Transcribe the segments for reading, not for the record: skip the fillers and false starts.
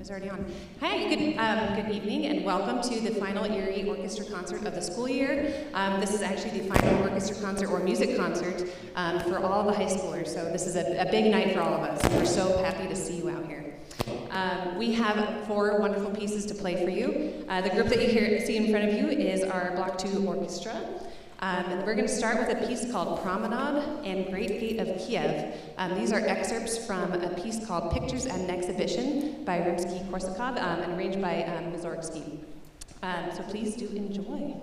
It's already on. Hi, good evening, and welcome to the final Erie Orchestra Concert of the school year. This is actually the final orchestra concert or music concert for all the high schoolers, so this is a big night for all of us. We're so happy to see you out here. We have 4 wonderful pieces to play for you. The group that you see in front of you is our Block 2 Orchestra. We're going to start with a piece called Promenade and Great Gate of Kiev. These are excerpts from a piece called Pictures at an Exhibition by Rimsky-Korsakov and arranged by Mussorgsky. So please do enjoy.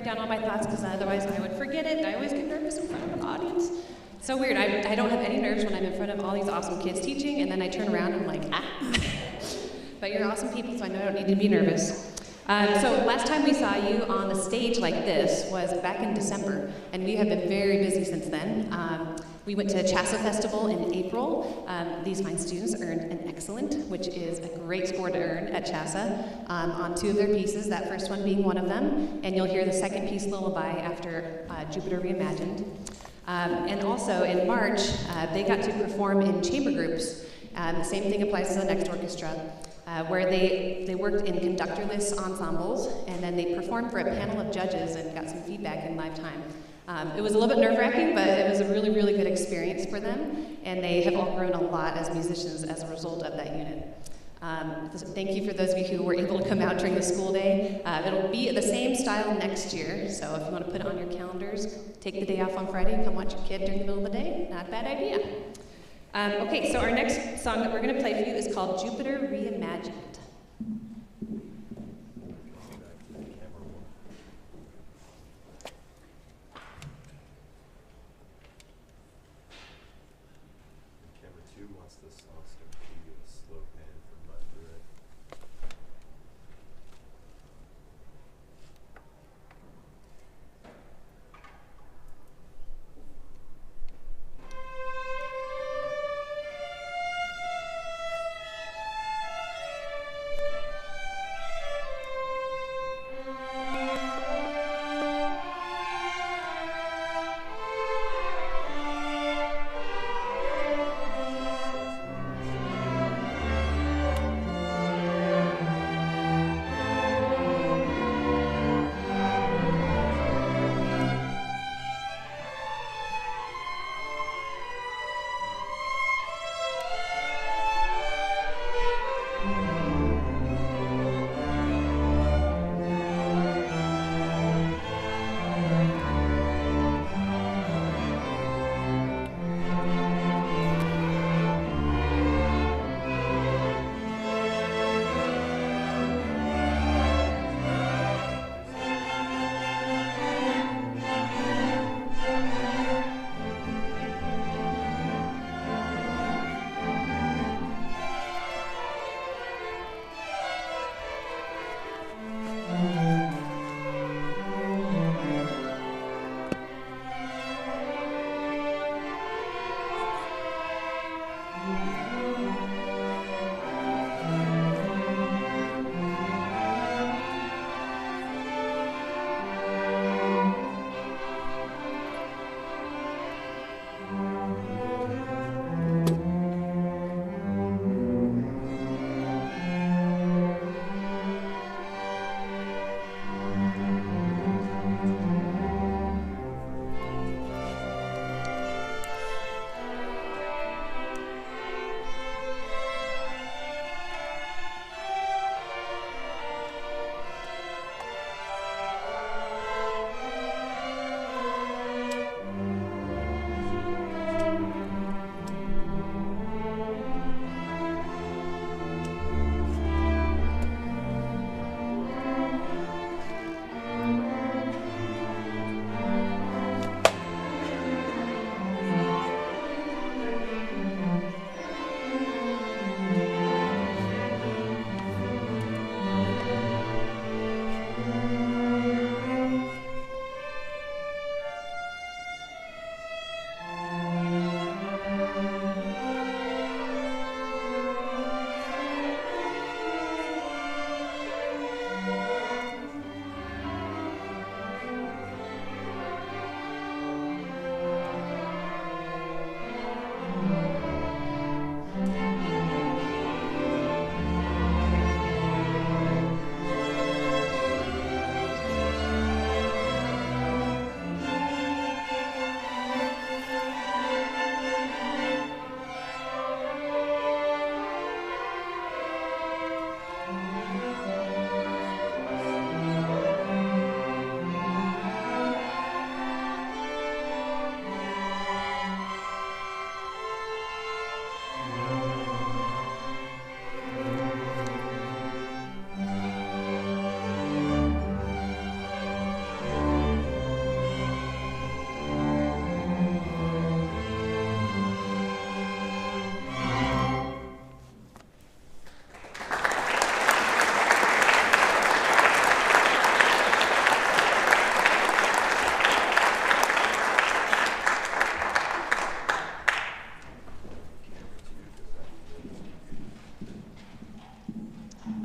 down all my thoughts because otherwise I would forget it. I always get nervous in front of an audience. So weird. I don't have any nerves when I'm in front of all these awesome kids teaching, and then I turn around and I'm like, ah. But you're awesome people, so I know I don't need to be nervous. So last time we saw you on the stage like this was back in December, and we have been very busy since then. We went to CHASA Festival in April. These fine students earned an excellent, which is a great score to earn at CHASA, on 2 of their pieces, that first one being one of them, and you'll hear the second piece, Lullaby, after Jupiter Reimagined. And also in March, they got to perform in chamber groups. The same thing applies to the next orchestra, where they worked in conductorless ensembles, and then they performed for a panel of judges and got some feedback in live time. It was a little bit nerve-wracking, but it was a really, really good experience for them, and they have all grown a lot as musicians as a result of that unit. Thank you for those of you who were able to come out during the school day. It'll be the same style next year, so if you want to put it on your calendars, take the day off on Friday and come watch your kid during the middle of the day. Not a bad idea. Okay, so our next song that we're going to play for you is called Jupiter Reimagined.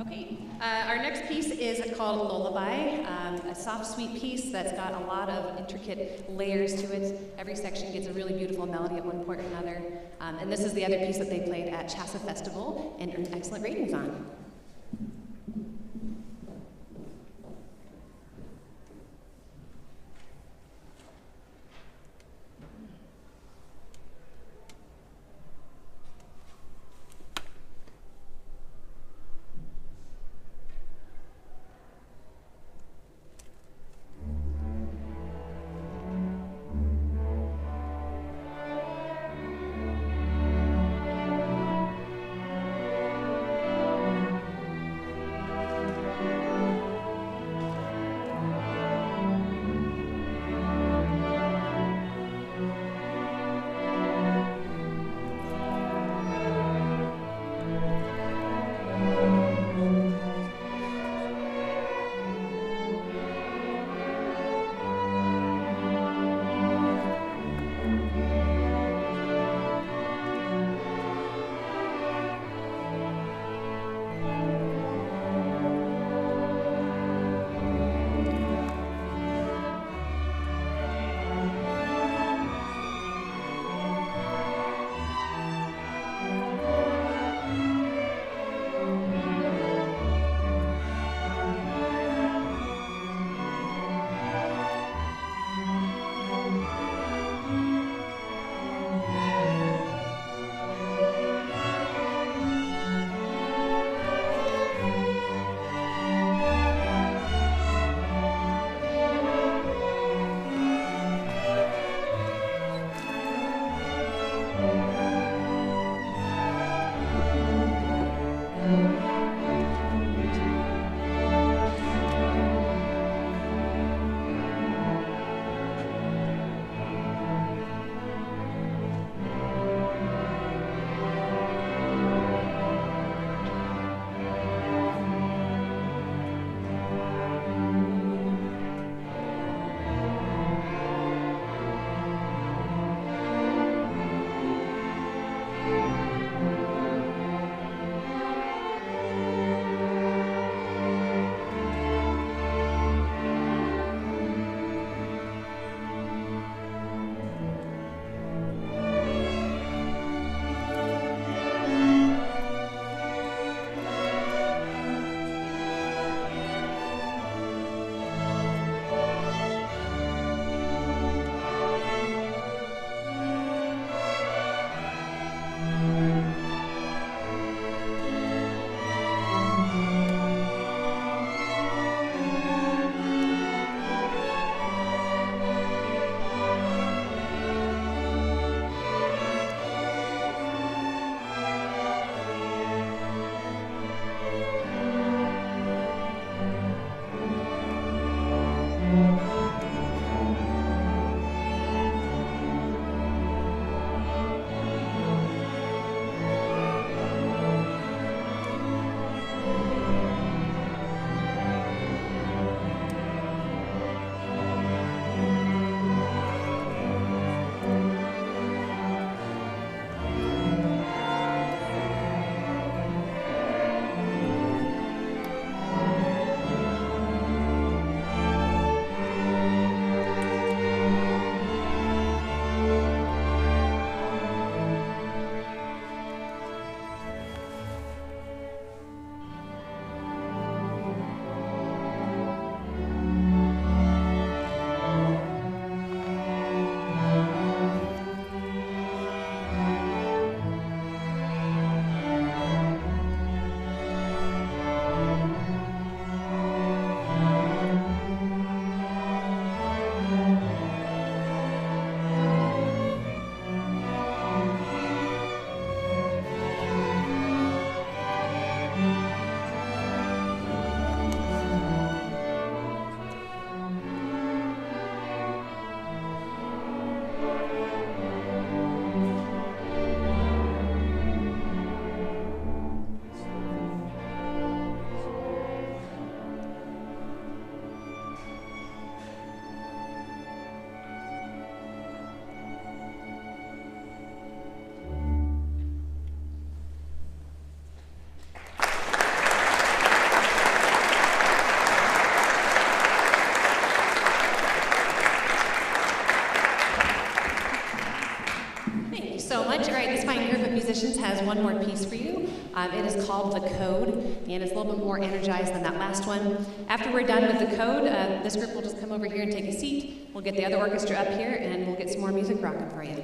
Okay, our next piece is called Lullaby, a soft, sweet piece that's got a lot of intricate layers to it. Every section gets a really beautiful melody at one point or another. And this is the other piece that they played at Chassa Festival and earned excellent ratings on. It is called The Code, and it's a little bit more energized than that last one. After we're done with The Code, this group will just come over here and take a seat. We'll get the other orchestra up here, and we'll get some more music rocking for you.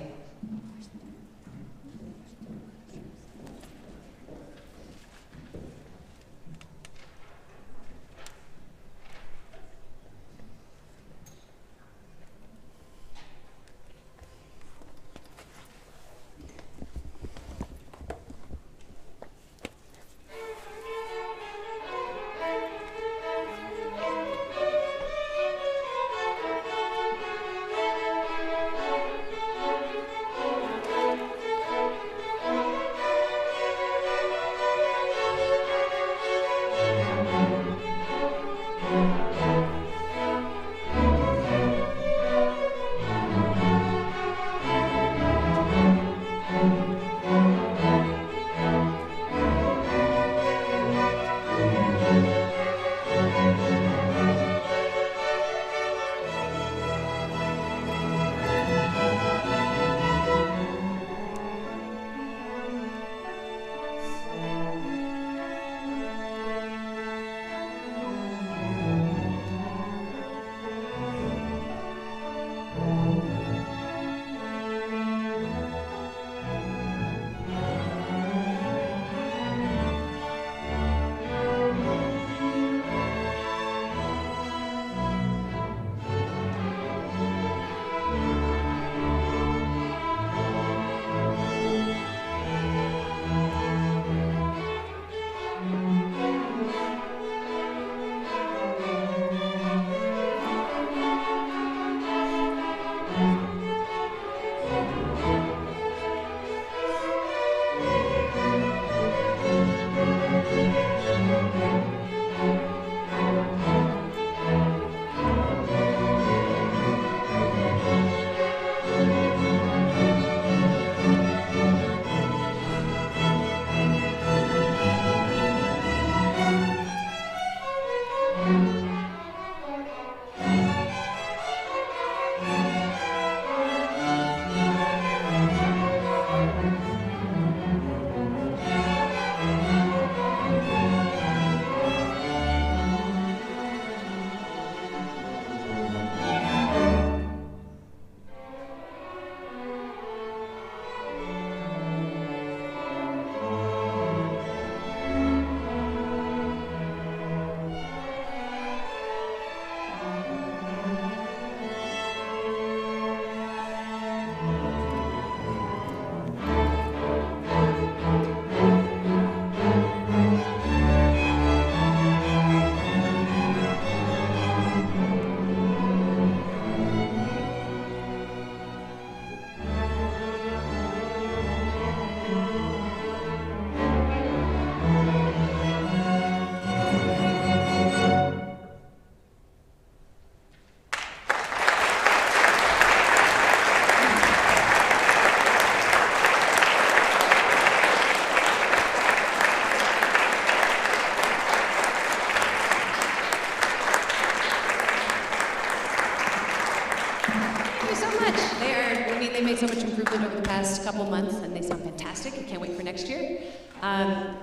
They made so much improvement over the past couple months, and they sound fantastic. I can't wait for next year.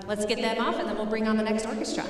Let's get them off, and then we'll bring on the next orchestra.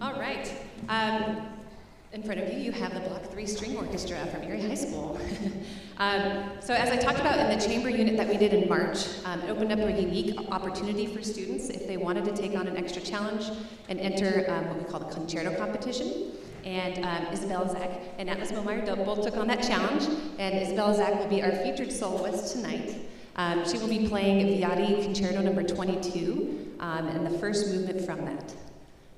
All right. In front of you, you have the Block 3 String Orchestra from Erie High School. So as I talked about in the chamber unit that we did in March, it opened up a unique opportunity for students if they wanted to take on an extra challenge and enter what we call the concerto competition. And Isabella Zach and Atlas Momeyer both took on that challenge, and Isabella Zach will be our featured soloist tonight. She will be playing Vivaldi Concerto number 22 and the first movement from that.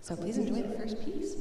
So please enjoy the first piece.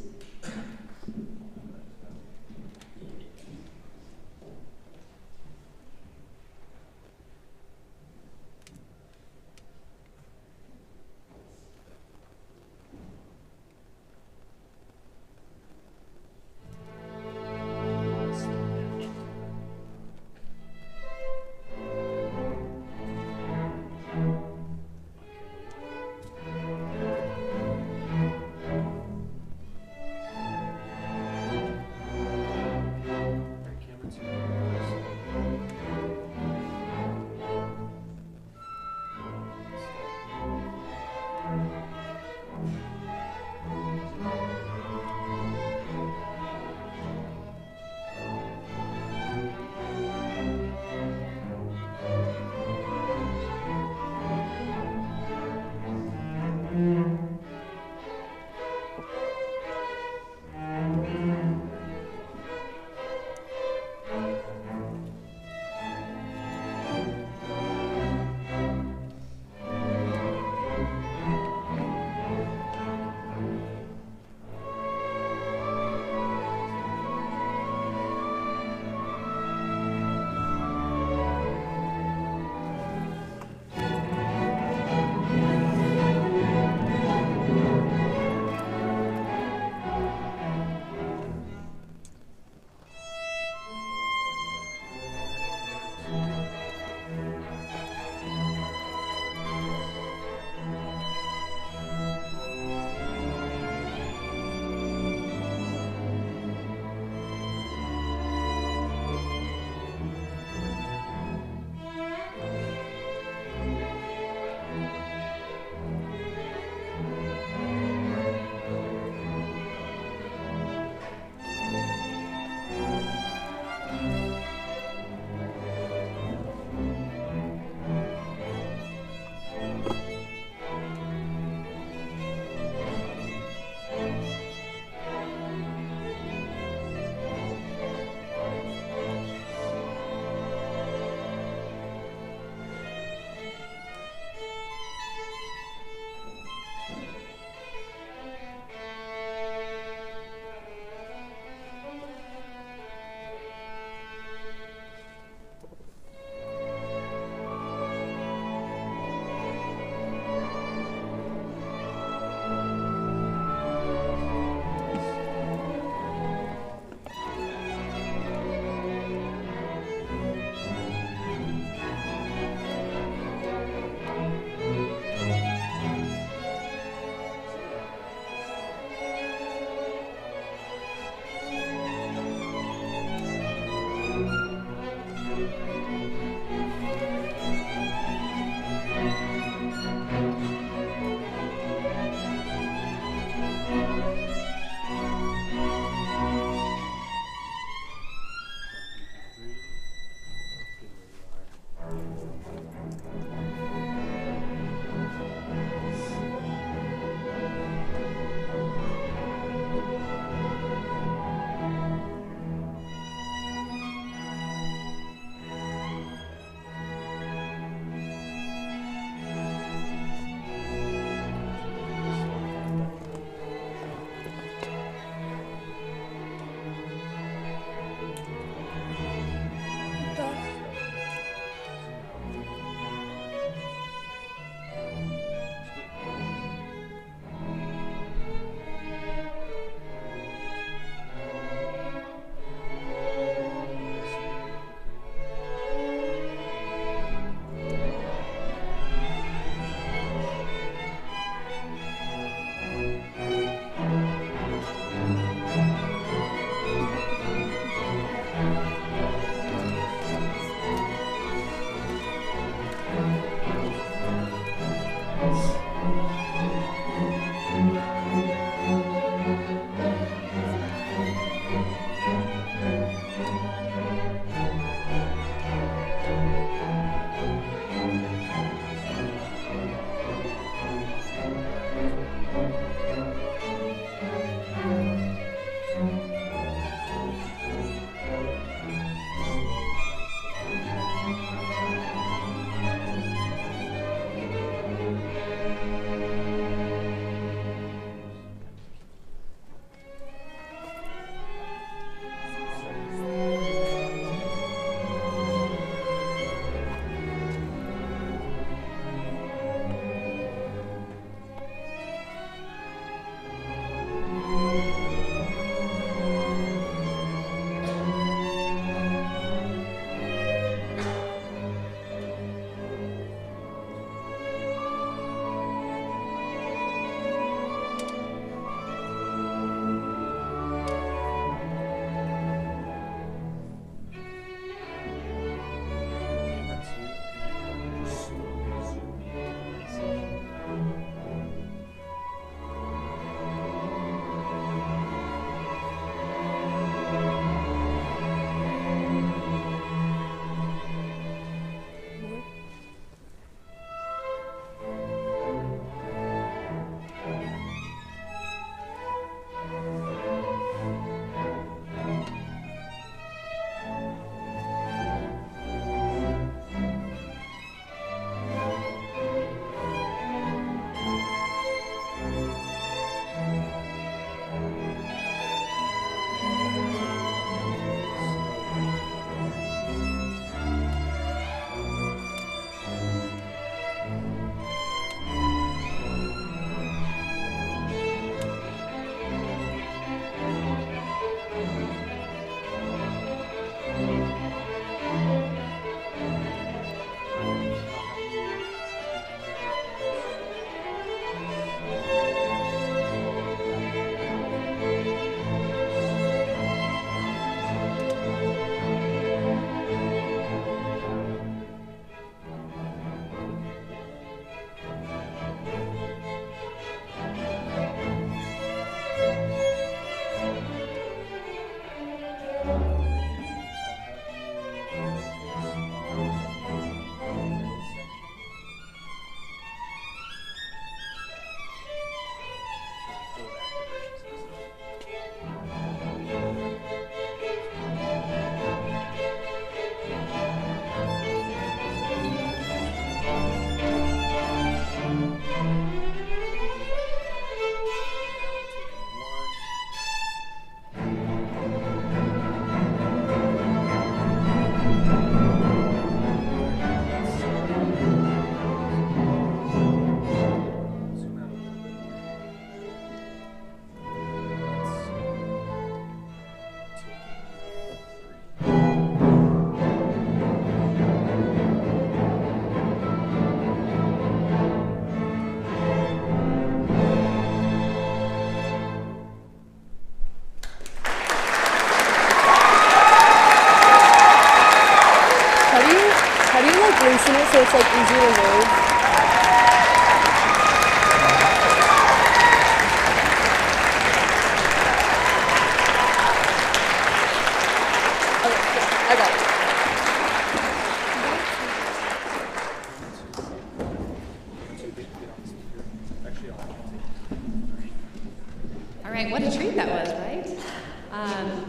right, what a treat that was, right?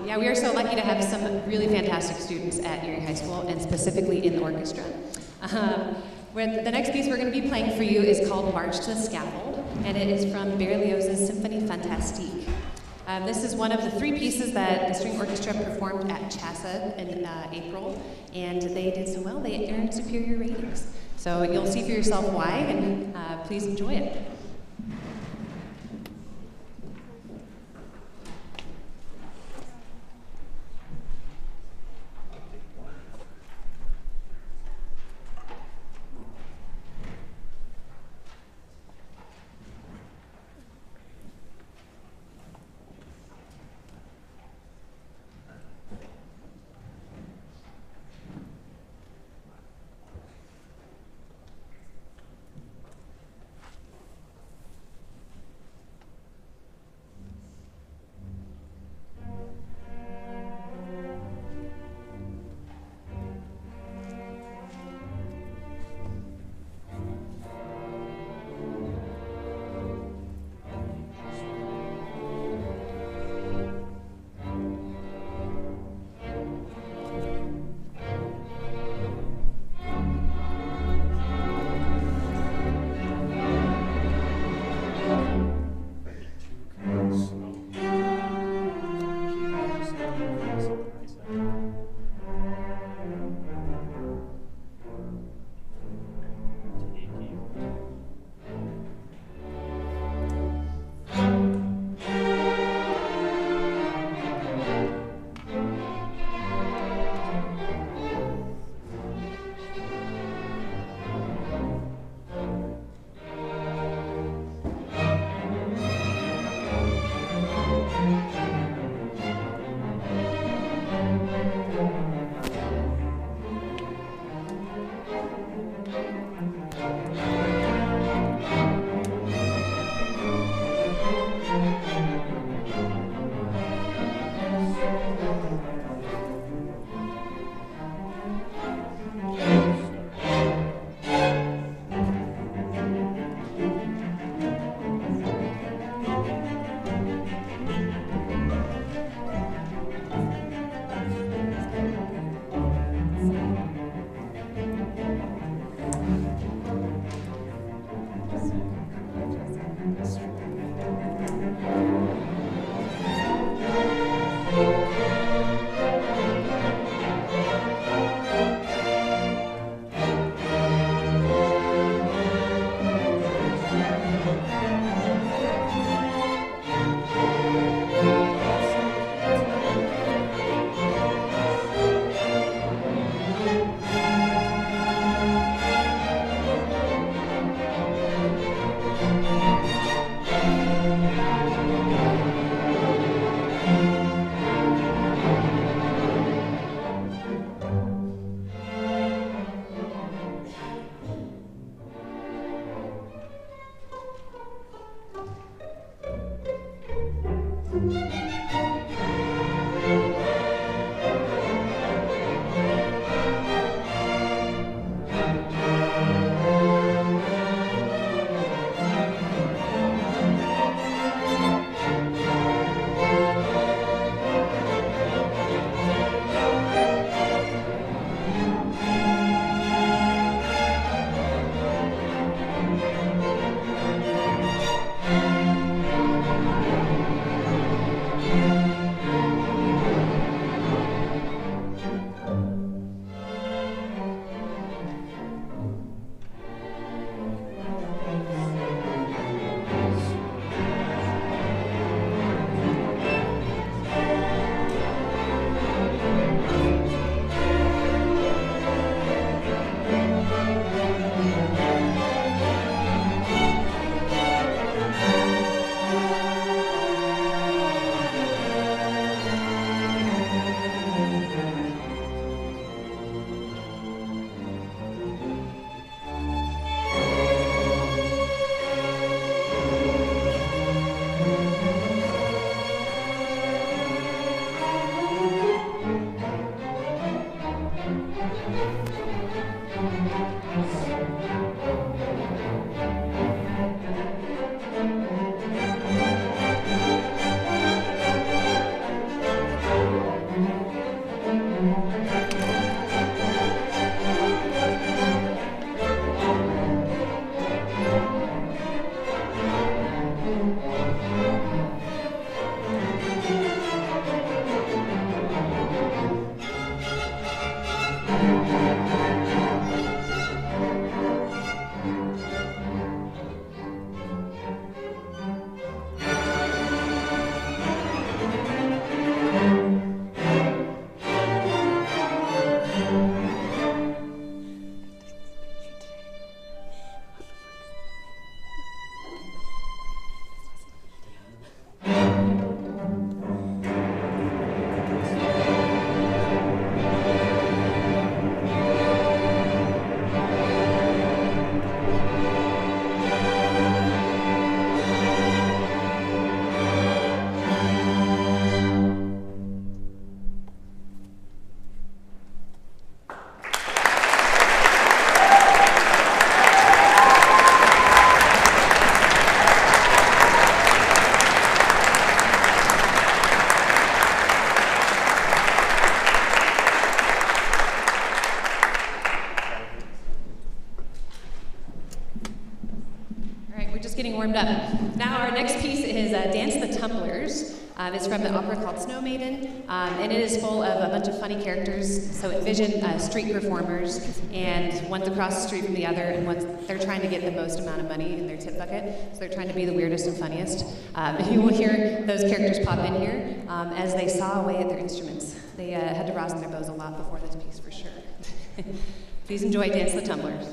Yeah, we are so lucky to have some really fantastic students at Erie High School, and specifically in the orchestra. The next piece we're going to be playing for you is called March to the Scaffold, and it is from Berlioz's Symphonie Fantastique. This is one of the 3 pieces that the string orchestra performed at CHASA in April, and they did so well, they earned superior ratings. So you'll see for yourself why, and please enjoy it. just getting warmed up. Now our next piece is Dance the Tumblers. It's from the opera called Snow Maiden, and it is full of a bunch of funny characters. So envision street performers, and one's across the street from the other, and they're trying to get the most amount of money in their tip bucket. So they're trying to be the weirdest and funniest. You will hear those characters pop in here as they saw away at their instruments. They had to rosin their bows a lot before this piece, for sure. Please enjoy Dance the Tumblers.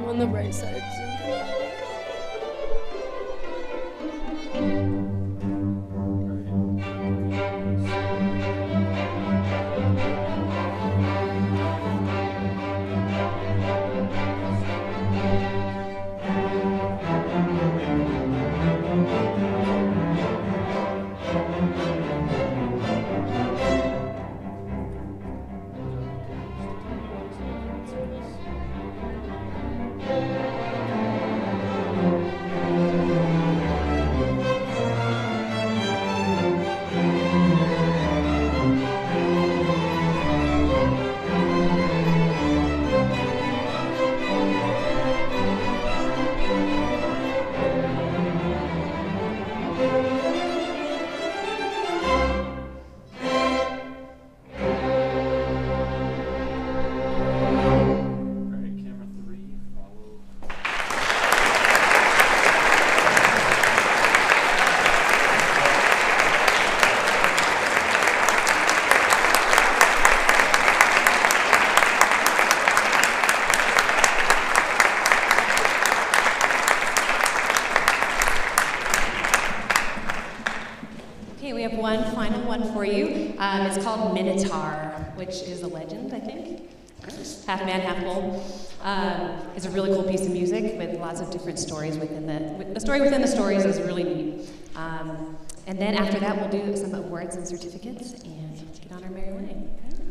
On the right side. have one final one for you. It's called Minotaur, which is a legend, I think. Half man, half bull. It's a really cool piece of music with lots of different stories within the story within the stories is really neat. And then after that, we'll do some awards and certificates and get on our merry way. Okay?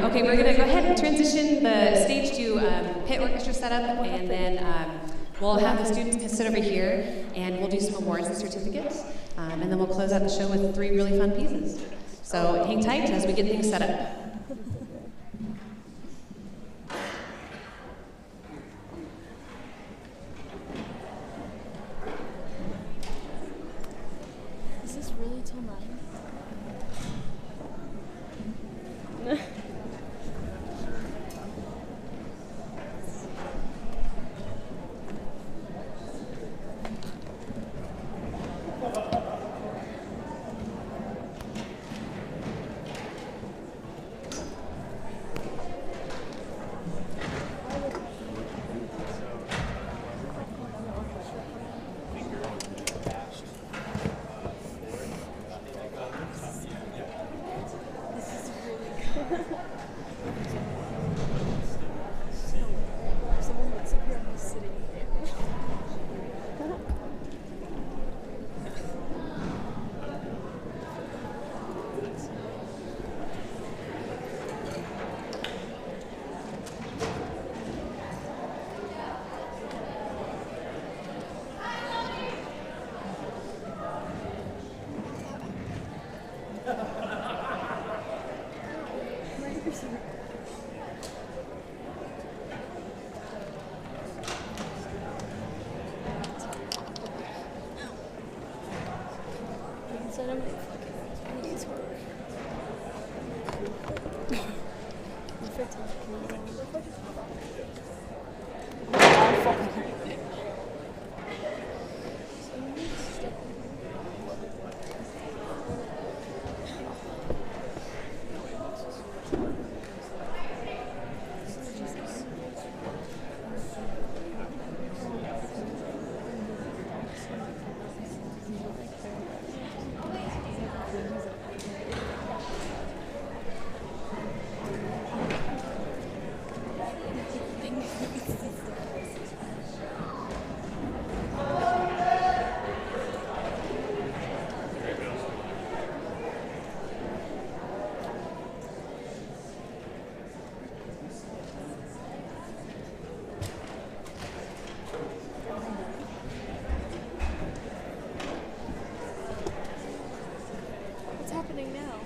Okay, we're going to go ahead and transition the stage to pit orchestra setup, and then we'll have the students sit over here, and we'll do some awards and certificates, and then we'll close out the show with 3 really fun pieces. So hang tight as we get things set up. Is this really till 9? happening now?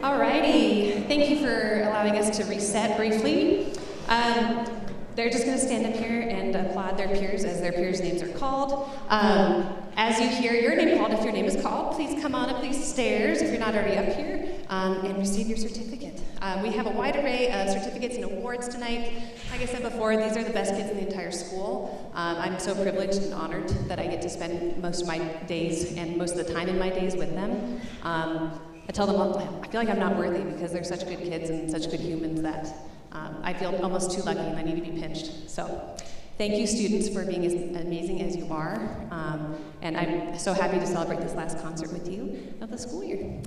Alrighty, thank you for allowing us to reset briefly. They're just going to stand up here and applaud their peers as their peers' names are called. As you hear your name called, if your name is called, please come on up these stairs if you're not already up here, and receive your certificate. We have a wide array of certificates and awards tonight. Like I said before, these are the best kids in the entire school. I'm so privileged and honored that I get to spend most of my days and most of the time in my days with them. I tell them all the time, I feel like I'm not worthy because they're such good kids and such good humans that I feel almost too lucky and I need to be pinched. So thank you, students, for being as amazing as you are. And I'm so happy to celebrate this last concert with you of the school year.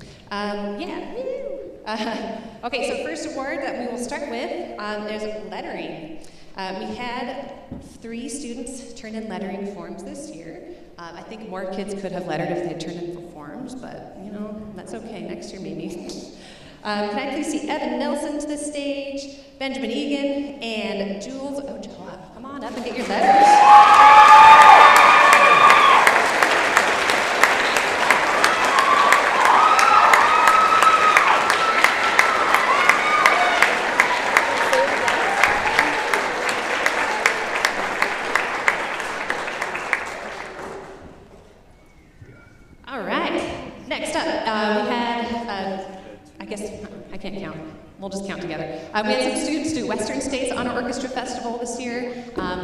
Okay, so first award that we will start with is lettering. We had 3 students turn in lettering forms this year. I think more kids could have lettered if they had turned in for forms, but that's okay. Next year, maybe. Can I please see Evan Nelson to the stage, Benjamin Egan, and Jules Ochoa? Come on up and get your letters. We'll just count together. We had some students do Western States Honor Orchestra Festival this year,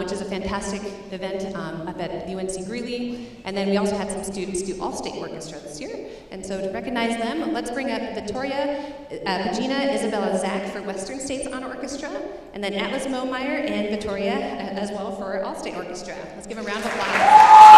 which is a fantastic event up at UNC Greeley. And then we also had some students do All-State Orchestra this year. And so to recognize them, let's bring up Victoria Pagina Isabella Zach for Western States Honor Orchestra, and then Atlas Momeyer and Victoria as well for All-State Orchestra. Let's give a round of applause.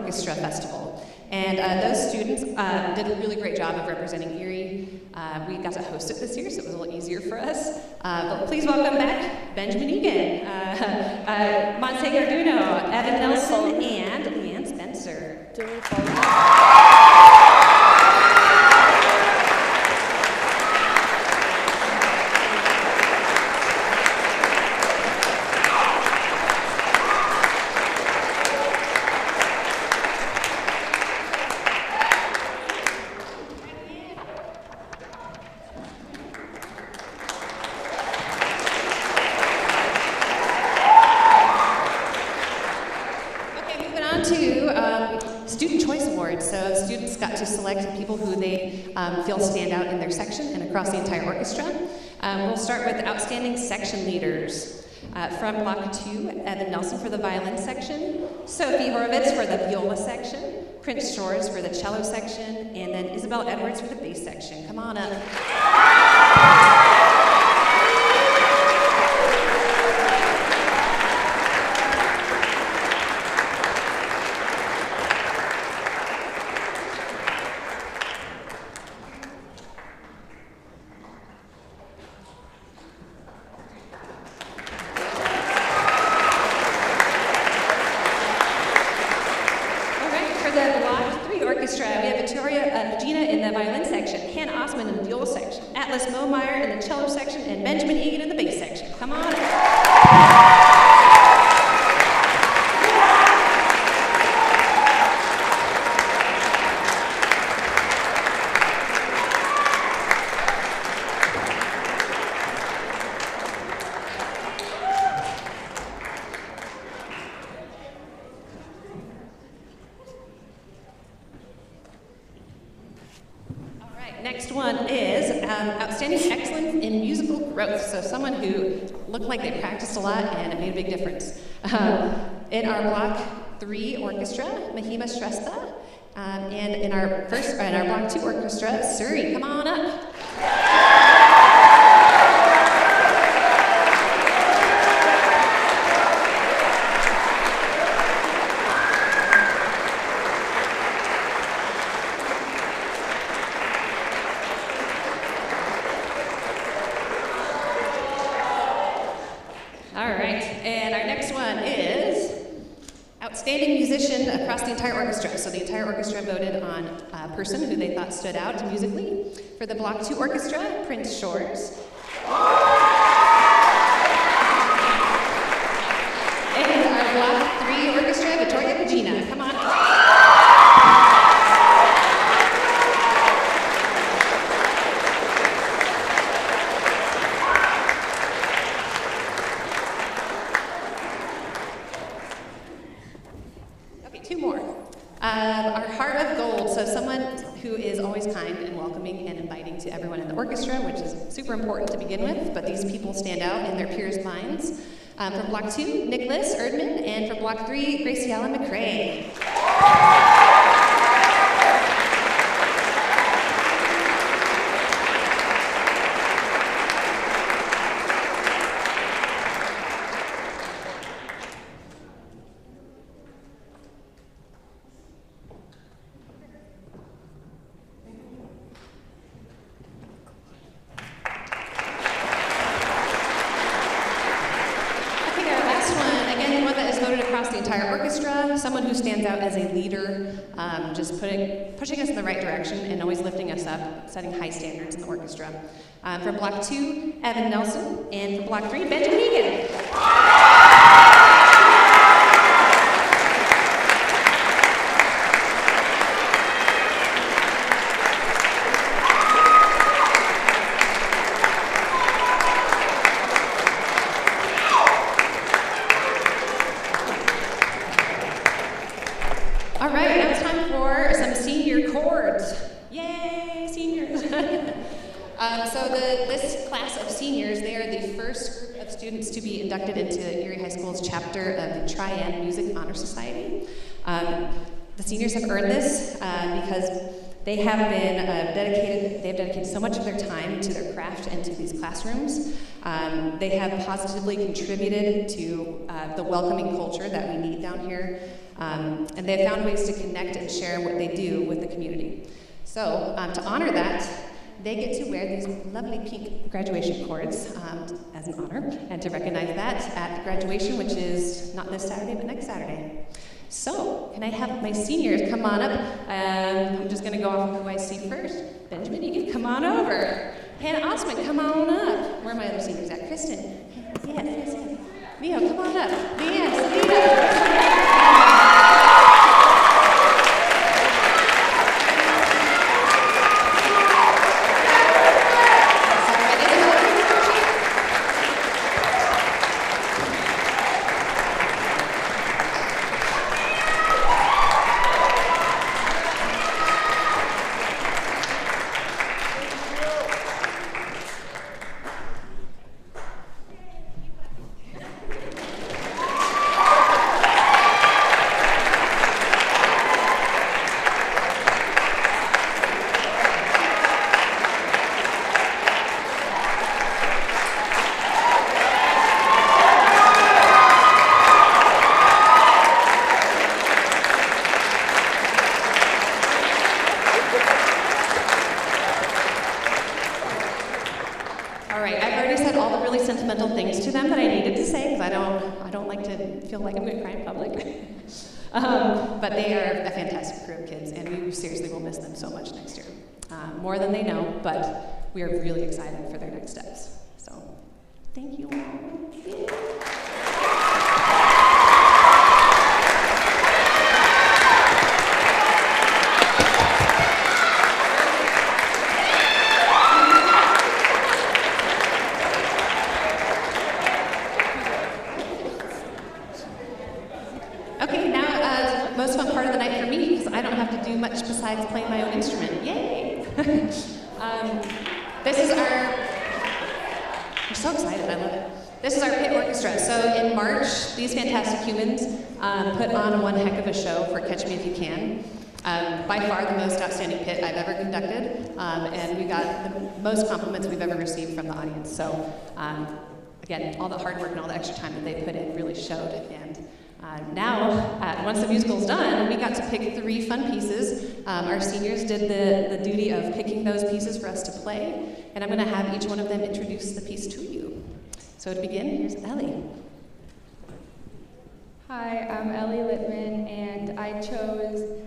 Orchestra Festival. And those students did a really great job of representing Erie. We got to host it this year, so it was a little easier for us. But please welcome back Benjamin Egan, Monse Garduno, Evan Nelson, and Leanne Spencer. Feel stand out in their section and across the entire orchestra. We'll start with outstanding section leaders. From Block 2, Evan Nelson for the violin section, Sophie Horowitz for the viola section, Prince Shores for the cello section, and then Isabel Edwards for the bass section. Come on up. Next one is outstanding excellence in musical growth. So someone who looked like they practiced a lot and it made a big difference. In our Block 3 orchestra, Mahima Shrestha, and in our Block 2 orchestra, Suri. Come on up. Outstanding musician across the entire orchestra. So the entire orchestra voted on a person who they thought stood out musically. For the Block 2 orchestra, Prince Shores. And our Block 3 orchestra, Victoria Pagina. Come on. Our Heart of Gold, so someone who is always kind and welcoming and inviting to everyone in the orchestra, which is super important to begin with, but these people stand out in their peers' minds. From Block 2, Nicholas Erdman, and from Block 3, Graciela McCrae. the entire orchestra, someone who stands out as a leader, just pushing us in the right direction and always lifting us up, setting high standards in the orchestra. From Block 2, Evan Nelson, and from Block 3, Benjamin Egan. All right, now it's time for some senior chords. Yay, seniors. This class of seniors, they are the first group of students to be inducted into Erie High School's chapter of the Triad Music Honor Society. The seniors have earned this because they have been dedicated so much of their time to their craft and to these classrooms. They have positively contributed to the welcoming culture that we need down here. And they've found ways to connect and share what they do with the community. So to honor that, they get to wear these lovely pink graduation cords as an honor, and to recognize that at graduation, which is not this Saturday, but next Saturday. So, can I have my seniors come on up? I'm just going to go off of who I see first. Benjamin, you can come on over. Hannah Osman, come on up. Where are my other seniors at? Kristen. Yes. Leo, come on up. Leanne, Selena. All right, I've already said all the really sentimental things to them that I needed to say, because I don't like to feel like I'm going to cry in public. But they are a fantastic group of kids, and we seriously will miss them so much next year. More than they know, but we are really excited for their next steps. So, thank you all. Okay, now most fun part of the night for me, because I don't have to do much besides playing my own instrument. Yay! This is our, I'm so excited, I love it. This is our pit orchestra. So in March, these fantastic humans put on one heck of a show for Catch Me If You Can. By far the most outstanding pit I've ever conducted, and we got the most compliments we've ever received from the audience. So again, all the hard work and all the extra time that they put in really showed. And now, once the musical's done, we got to pick 3 fun pieces. Our seniors did the duty of picking those pieces for us to play, and I'm going to have each one of them introduce the piece to you. So to begin, here's Ellie. Hi, I'm Ellie Littman, and I chose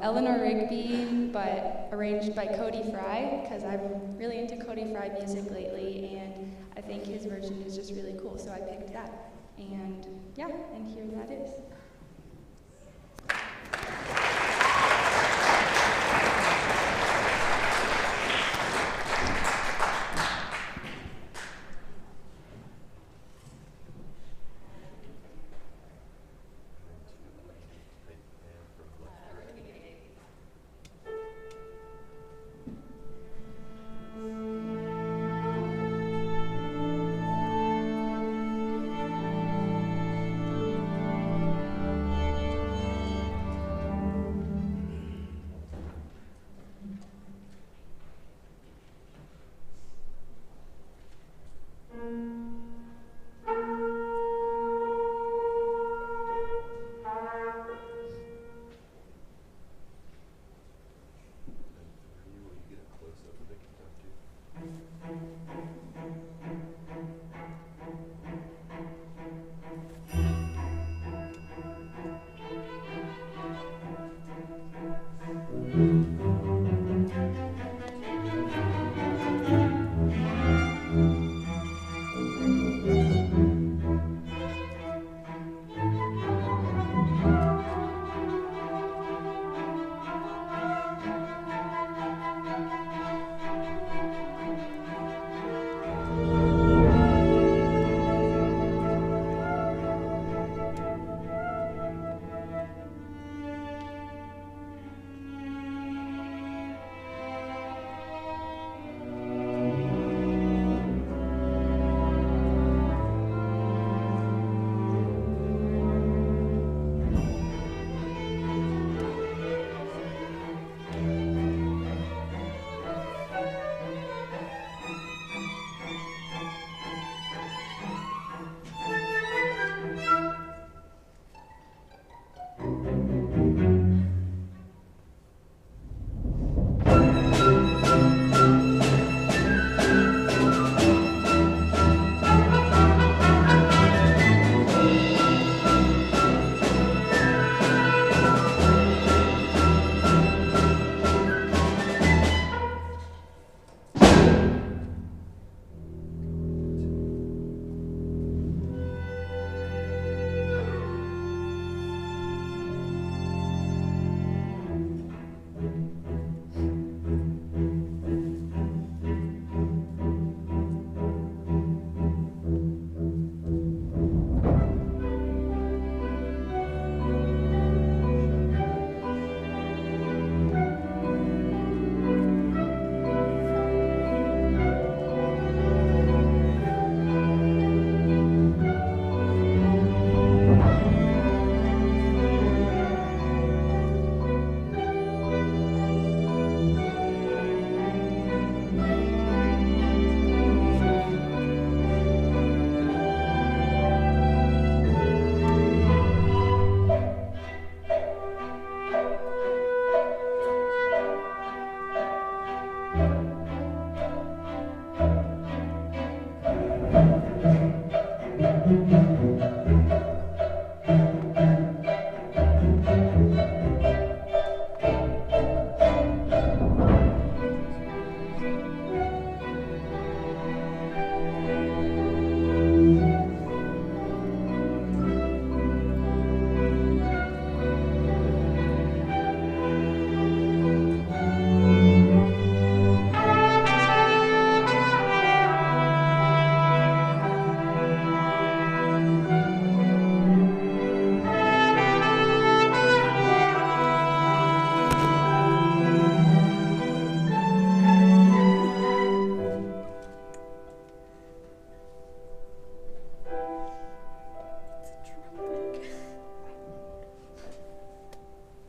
Eleanor Rigby, but arranged by Cody Fry, because I'm really into Cody Fry music lately, and I think his version is just really cool, so I picked that. And yeah, and here that is.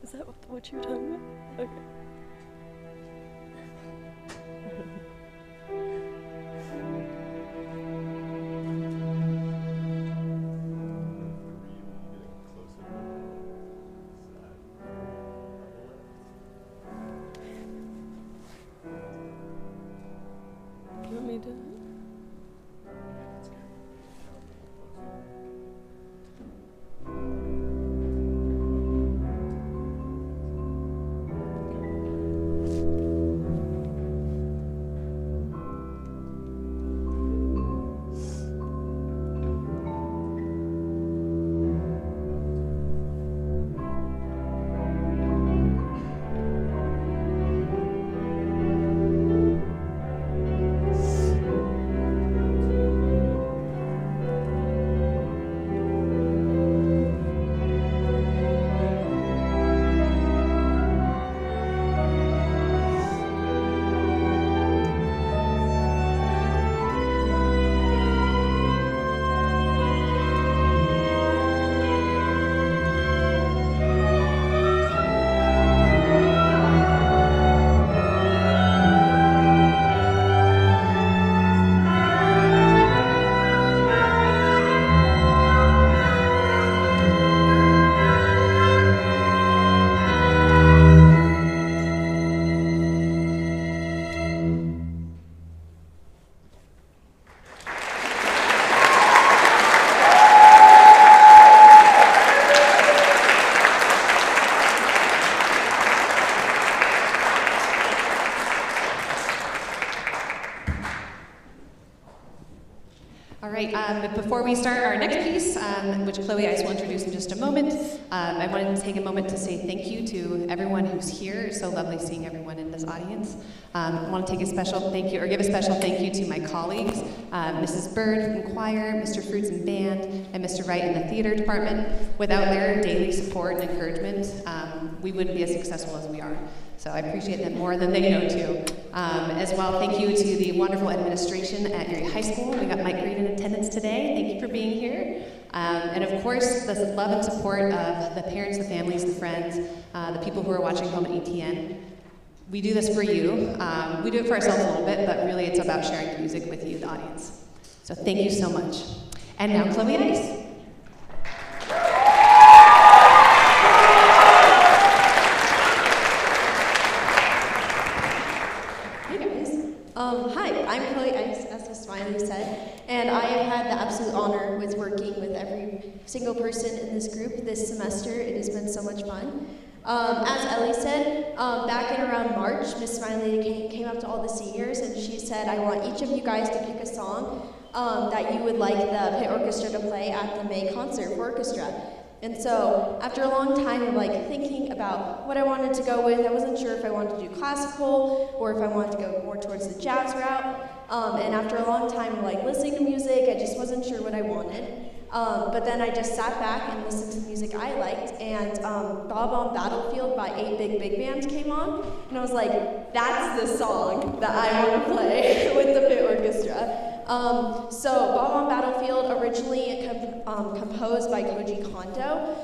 Is that what you were talking about? Okay. You want me to? But before we start our next piece, which Chloe Ice will introduce in just a moment, I wanted to take a moment to say thank you to everyone who's here. It's so lovely seeing everyone in this audience. I want to take a special thank you, or give a special thank you to my colleagues, Mrs. Bird in choir, Mr. Fruits in band, and Mr. Wright in the theater department. Without their daily support and encouragement, we wouldn't be as successful as we are. So I appreciate them more than they know to. As well, thank you to the wonderful administration at Erie High School. We got Mike Green in attendance today. Thank you for being here. And of course, the love and support of the parents, the families, the friends, the people who are watching home at ETN. We do this for you. We do it for ourselves a little bit, but really it's about sharing music with you, the audience. So thank you so much. And now Chloe Ice. Hi, I'm Chloe Ice, as Ms. Smiley said, and I have had the absolute honor with working with every single person in this group this semester. It has been so much fun. As Ellie said, back in around March, Ms. Smiley came up to all the seniors and she said, I want each of you guys to pick a song that you would like the pit orchestra to play at the May concert for orchestra. And so, after a long time of thinking about what I wanted to go with, I wasn't sure if I wanted to do classical or if I wanted to go more towards the jazz route. And after a long time of listening to music, I just wasn't sure what I wanted. But then I just sat back and listened to music I liked, and Bob on Battlefield by 8 Big Band came on, and I was like, that's the song that I want to play with the pit orchestra. So Bob on Battlefield, originally composed by Koji Kondo.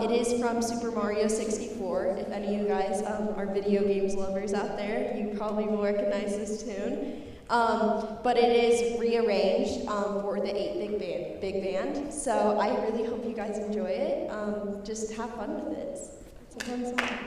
It is from Super Mario 64. If any of you guys are video games lovers out there, you probably will recognize this tune. But it is rearranged for the 8 Big Band. So I really hope you guys enjoy it. Just have fun with it. It's a fun song.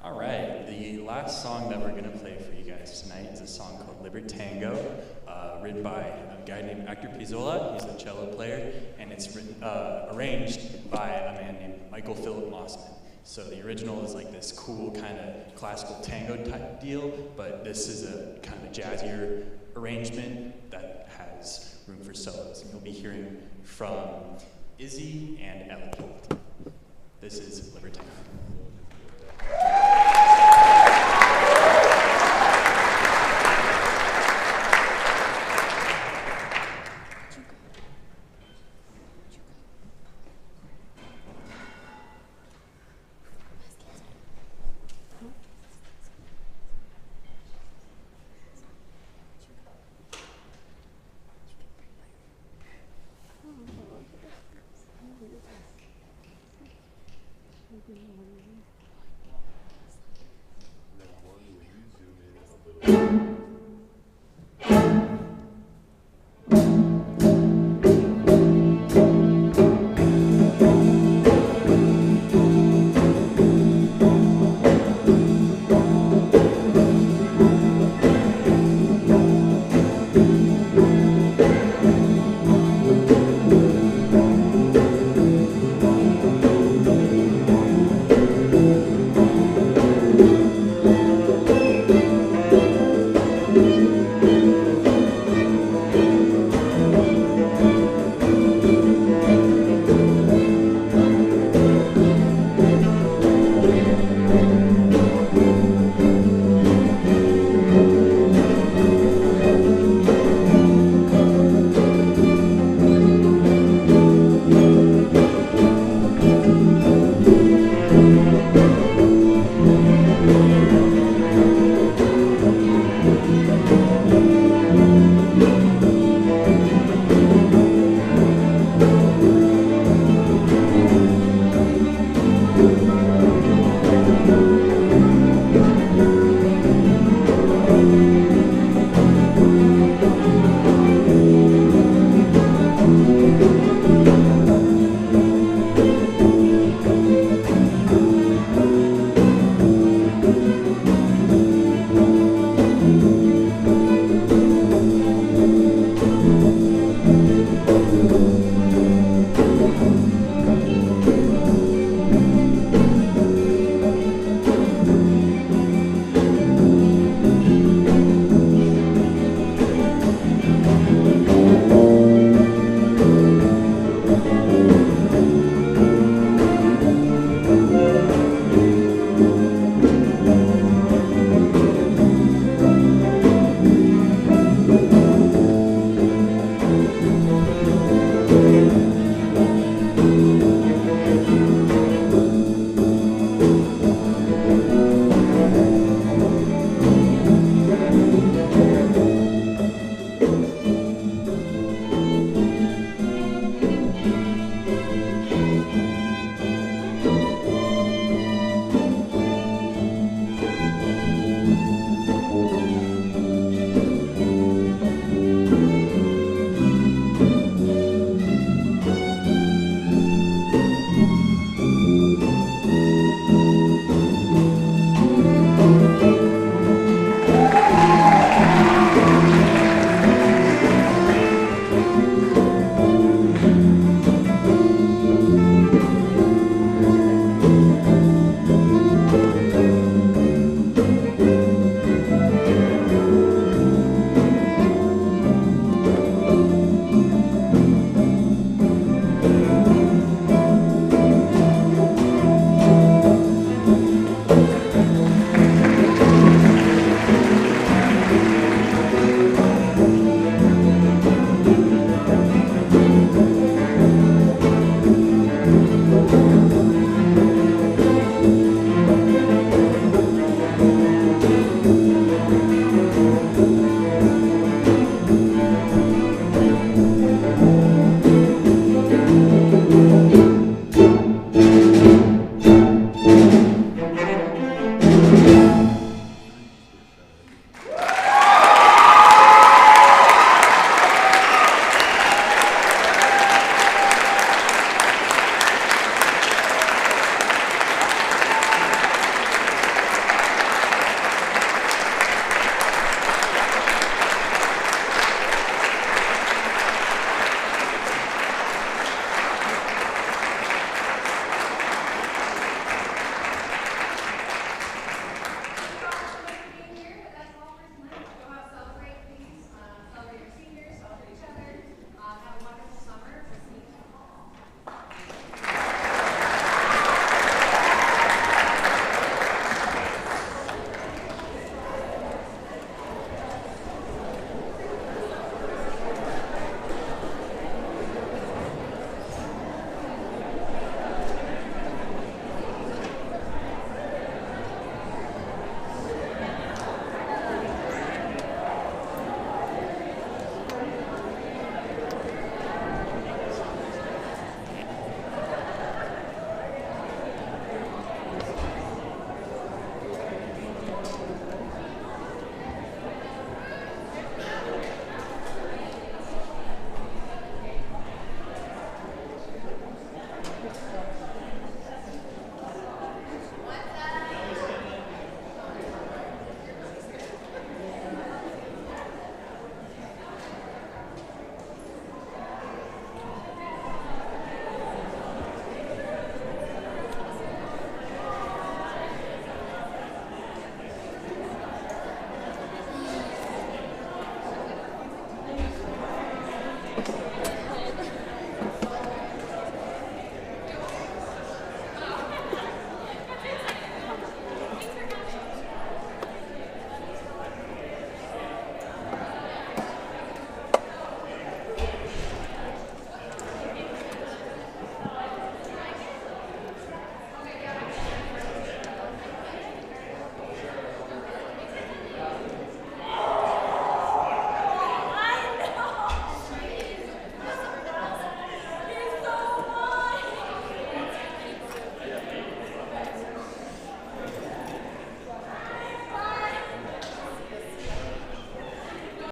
All right, the last song that we're going to play for you guys tonight is a song called Libertango, written by a guy named Hector Pizzola. He's a cello player, and it's arranged by a man named Michael Philip Mossman. So the original is like this cool kind of classical tango type deal, but this is a kind of jazzier arrangement that has room for solos. And you'll be hearing from Izzy and Ellie. This is Libertango. Oh,